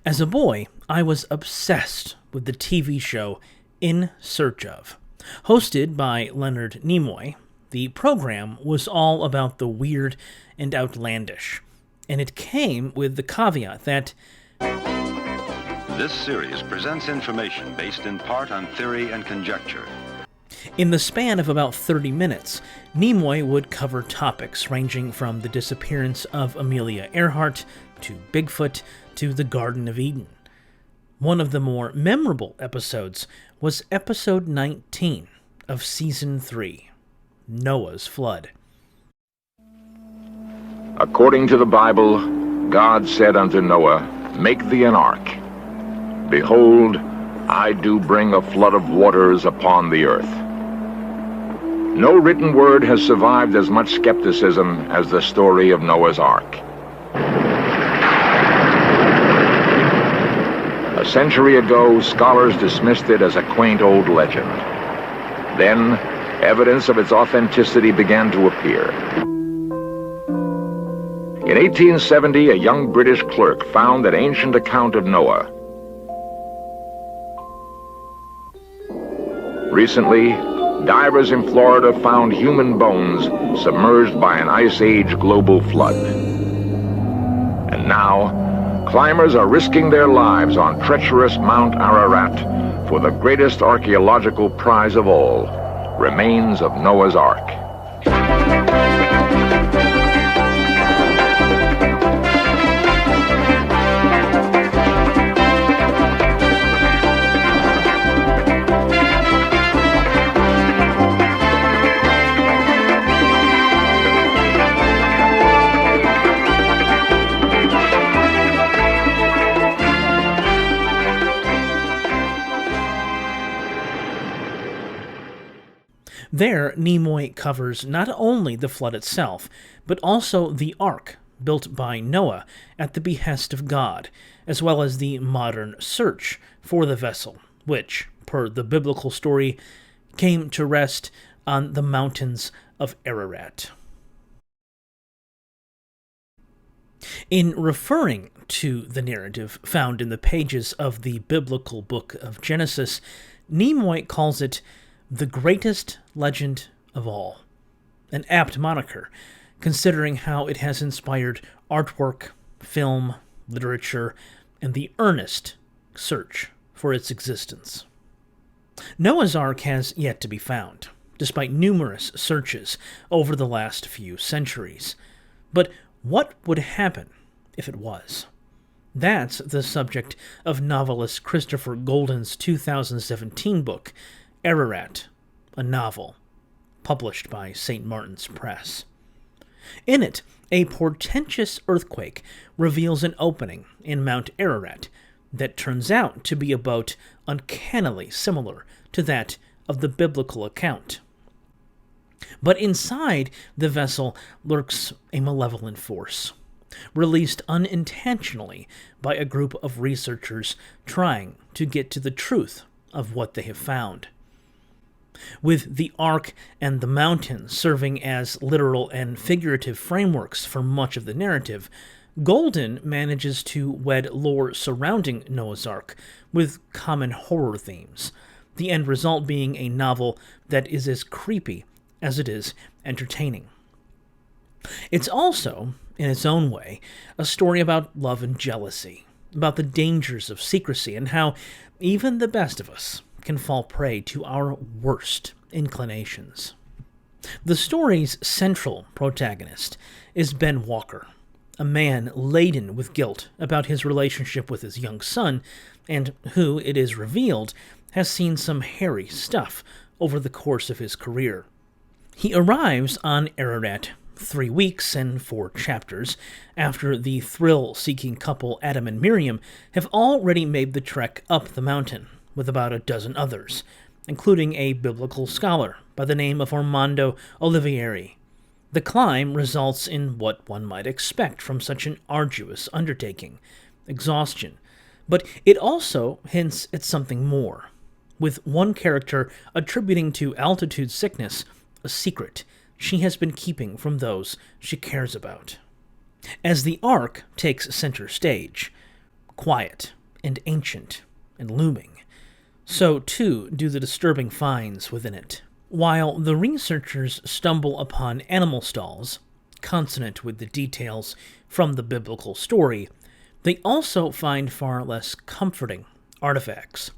As a boy, I was obsessed with the TV show In Search Of. Hosted by Leonard Nimoy, the program was all about the weird and outlandish, and it came with the caveat that this series presents information based in part on theory and conjecture. in the span of about 30 minutes, Nimoy would cover topics ranging from the disappearance of Amelia Earhart, to Bigfoot, to the Garden of Eden. One of the more memorable episodes was episode 19 of Season 3, Noah's Flood. According to the Bible, God said unto Noah, "Make thee an ark. Behold, I do bring a flood of waters upon the earth." No written word has survived as much skepticism as the story of Noah's Ark. A century ago, scholars dismissed it as a quaint old legend. Then, evidence of its authenticity began to appear. In 1870, a young British clerk found an ancient account of Noah. Recently, divers in Florida found human bones submerged by an Ice Age global flood. And now, climbers are risking their lives on treacherous Mount Ararat for the greatest archaeological prize of all, remains of Noah's Ark. There, Nimoy covers not only the flood itself, but also the ark built by Noah at the behest of God, as well as the modern search for the vessel, which, per the biblical story, came to rest on the mountains of Ararat. In referring to the narrative found in the pages of the biblical book of Genesis, Nimoy calls it the greatest legend of all, an apt moniker, considering how it has inspired artwork, film, literature, and the earnest search for its existence. Noah's Ark has yet to be found, despite numerous searches over the last few centuries. But what would happen if it was? That's the subject of novelist Christopher Golden's 2017 book, Ararat, a novel, published by St. Martin's Press. In it, a portentous earthquake reveals an opening in Mount Ararat that turns out to be a boat uncannily similar to that of the biblical account. But inside the vessel lurks a malevolent force, released unintentionally by a group of researchers trying to get to the truth of what they have found. With the ark and the mountain serving as literal and figurative frameworks for much of the narrative, Golden manages to wed lore surrounding Noah's Ark with common horror themes, the end result being a novel that is as creepy as it is entertaining. It's also, in its own way, a story about love and jealousy, about the dangers of secrecy and how even the best of us can fall prey to our worst inclinations. The story's central protagonist is Ben Walker, a man laden with guilt about his relationship with his young son, and who, it is revealed, has seen some hairy stuff over the course of his career. He arrives on Ararat 3 weeks and 4 chapters after the thrill-seeking couple Adam and Miriam have already made the trek up the mountain with about a dozen others, including a biblical scholar by the name of Armando Olivieri. The climb results in what one might expect from such an arduous undertaking, exhaustion, but it also hints at something more, with one character attributing to altitude sickness a secret she has been keeping from those she cares about. As the ark takes center stage, quiet and ancient and looming. So, too, do the disturbing finds within it. While the researchers stumble upon animal stalls, consonant with the details from the biblical story, they also find far less comforting artifacts,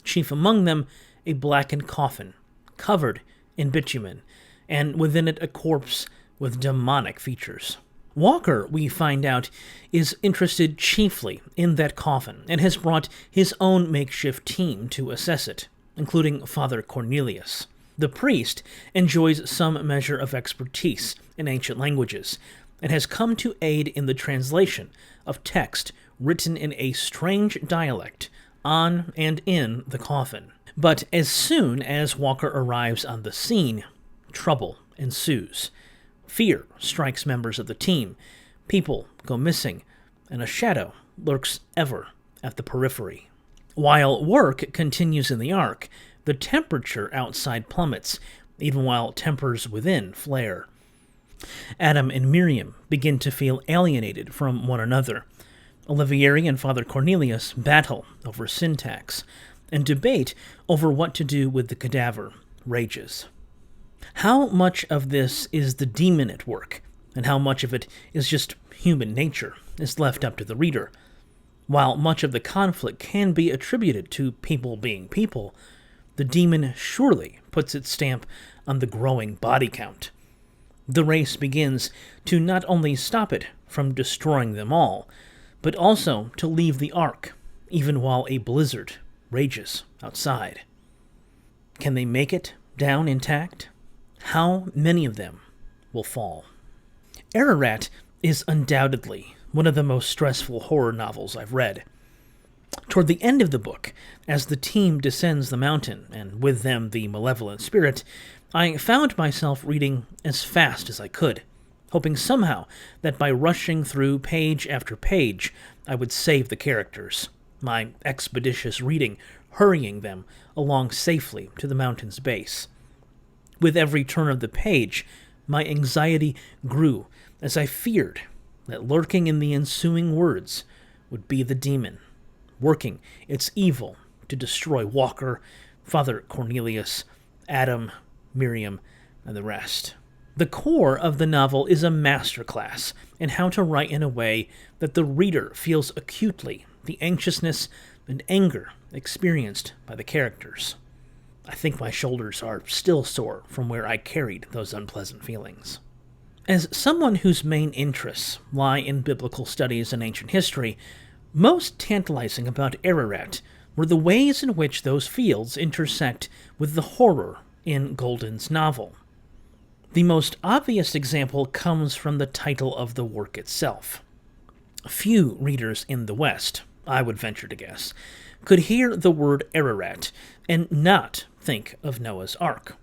chief among them a blackened coffin, covered in bitumen, and within it a corpse with demonic features. Walker, we find out, is interested chiefly in that coffin and has brought his own makeshift team to assess it, including Father Cornelius. The priest enjoys some measure of expertise in ancient languages and has come to aid in the translation of text written in a strange dialect on and in the coffin. But as soon as Walker arrives on the scene, trouble ensues. Fear strikes members of the team, people go missing, and a shadow lurks ever at the periphery. While work continues in the Ark, the temperature outside plummets, even while tempers within flare. Adam and Miriam begin to feel alienated from one another. Olivieri and Father Cornelius battle over syntax, and debate over what to do with the cadaver rages. How much of this is the demon at work, and how much of it is just human nature, is left up to the reader. While much of the conflict can be attributed to people being people, the demon surely puts its stamp on the growing body count. The race begins to not only stop it from destroying them all, but also to leave the Ark, even while a blizzard rages outside. Can they make it down intact? How many of them will fall? Ararat is undoubtedly one of the most stressful horror novels I've read. Toward the end of the book, as the team descends the mountain, and with them the malevolent spirit, I found myself reading as fast as I could, hoping somehow that by rushing through page after page, I would save the characters, my expeditious reading hurrying them along safely to the mountain's base. With every turn of the page, my anxiety grew as I feared that lurking in the ensuing words would be the demon, working its evil to destroy Walker, Father Cornelius, Adam, Miriam, and the rest. The core of the novel is a masterclass in how to write in a way that the reader feels acutely the anxiousness and anger experienced by the characters. I think my shoulders are still sore from where I carried those unpleasant feelings. As someone whose main interests lie in biblical studies and ancient history, most tantalizing about Ararat were the ways in which those fields intersect with the horror in Goldin's novel. The most obvious example comes from the title of the work itself. Few readers in the West, I would venture to guess, could hear the word Ararat and not think of Noah's Ark.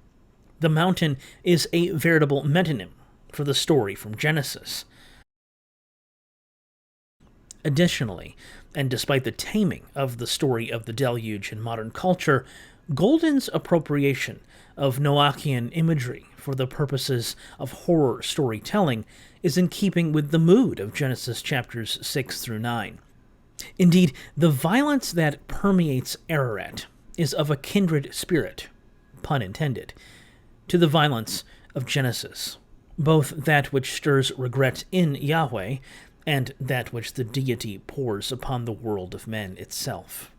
The mountain is a veritable metonym for the story from Genesis. Additionally, and despite the taming of the story of the deluge in modern culture, Goldin's appropriation of Noachian imagery for the purposes of horror storytelling is in keeping with the mood of Genesis chapters 6 through 9. Indeed, the violence that permeates Ararat is of a kindred spirit, pun intended, to the violence of Genesis, both that which stirs regret in Yahweh and that which the deity pours upon the world of men itself.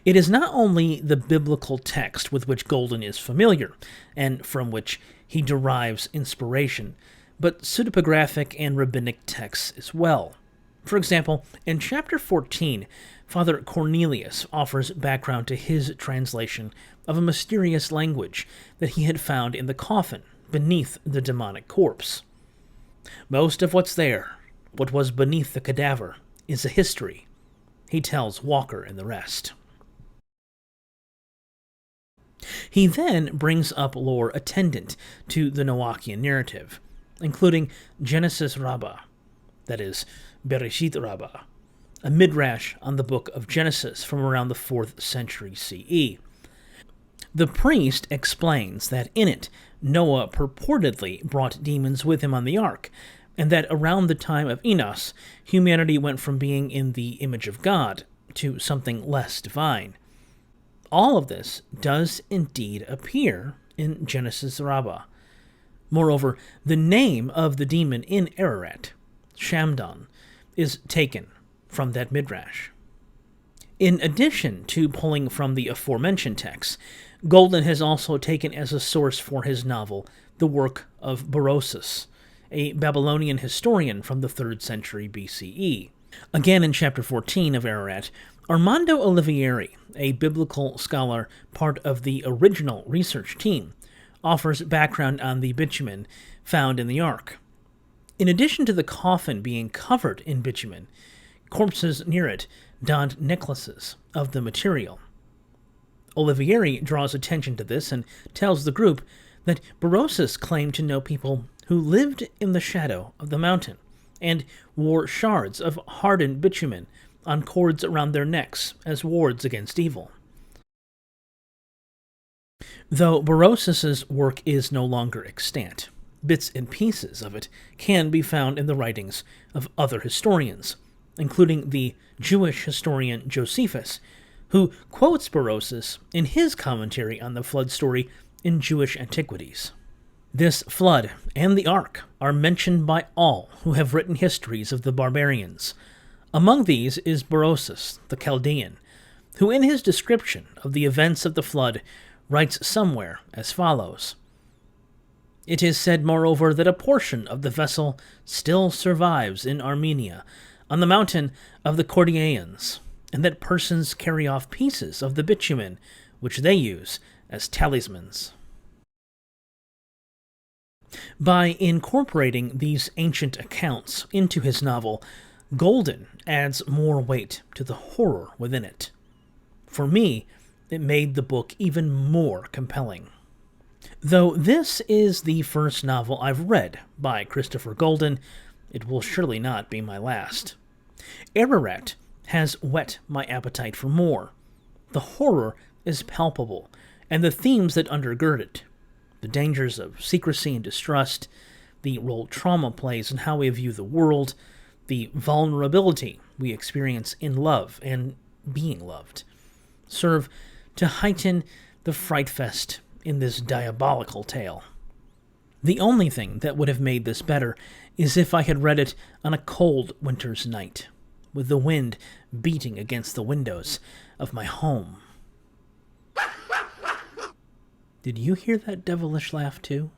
It is not only the biblical text with which Goldin is familiar, and from which he derives inspiration, but pseudepigraphic and rabbinic texts as well. For example, in chapter 14, Father Cornelius offers background to his translation of a mysterious language that he had found in the coffin beneath the demonic corpse. Most of what's there, what was beneath the cadaver, is a history, he tells Walker and the rest. He then brings up lore attendant to the Noachian narrative, including Genesis Rabbah, that is, Bereshit Rabbah, a midrash on the book of Genesis from around the 4th century CE. The priest explains that in it, Noah purportedly brought demons with him on the ark, and that around the time of Enos, humanity went from being in the image of God to something less divine. All of this does indeed appear in Genesis Rabbah. Moreover, the name of the demon in Ararat, Shamdon, is taken from that midrash. In addition to pulling from the aforementioned texts, Golden has also taken as a source for his novel the work of Berosus, a Babylonian historian from the 3rd century BCE. Again, in chapter 14 of Ararat, Armando Olivieri, a biblical scholar part of the original research team, offers background on the bitumen found in the ark. In addition to the coffin being covered in bitumen, corpses near it donned necklaces of the material. Olivieri draws attention to this and tells the group that Berosus claimed to know people who lived in the shadow of the mountain and wore shards of hardened bitumen on cords around their necks as wards against evil. Though Berosus's work is no longer extant, bits and pieces of it can be found in the writings of other historians, including the Jewish historian Josephus, who quotes Berosus in his commentary on the flood story in Jewish Antiquities. This flood and the ark are mentioned by all who have written histories of the barbarians. Among these is Berosus, the Chaldean, who in his description of the events of the flood writes somewhere as follows. It is said, moreover, that a portion of the vessel still survives in Armenia, on the mountain of the Cordyaeans, and that persons carry off pieces of the bitumen, which they use as talismans. By incorporating these ancient accounts into his novel, Golden adds more weight to the horror within it. For me, it made the book even more compelling. Though this is the first novel I've read by Christopher Golden, it will surely not be my last. Ararat has whet my appetite for more. The horror is palpable, and the themes that undergird it, the dangers of secrecy and distrust, the role trauma plays in how we view the world, the vulnerability we experience in love and being loved, serve to heighten the fright fest in this diabolical tale. The only thing that would have made this better is if I had read it on a cold winter's night, with the wind beating against the windows of my home. Did you hear that devilish laugh too?